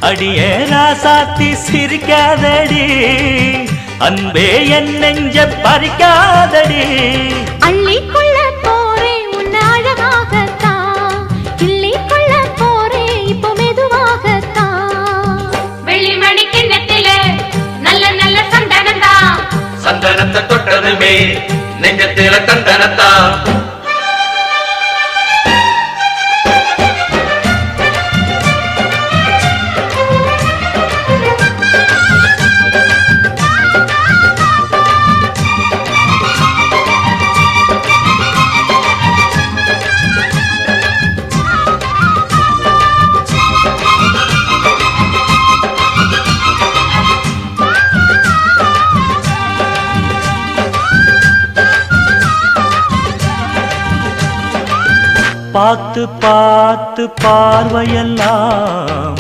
அடியே ராசாத்தி சிரிக்காதடி அன்பே என் நெஞ்ச பறிக்காதடி அள்ளிக்கொள்ள போரே உன்னை அழகாகத்தான் கிள்ளிக்கொள்ள போரே இப்போ மெதுவாகத்தான் வெள்ளிமணி கிண்ணத்தில நல்ல நல்ல சந்தனம்தான் சந்தனத்தை தொட்டதுமே நெஞ்சத்தில தந்தனத்தான் பார்த்து பார்த்து பார்வையெல்லாம்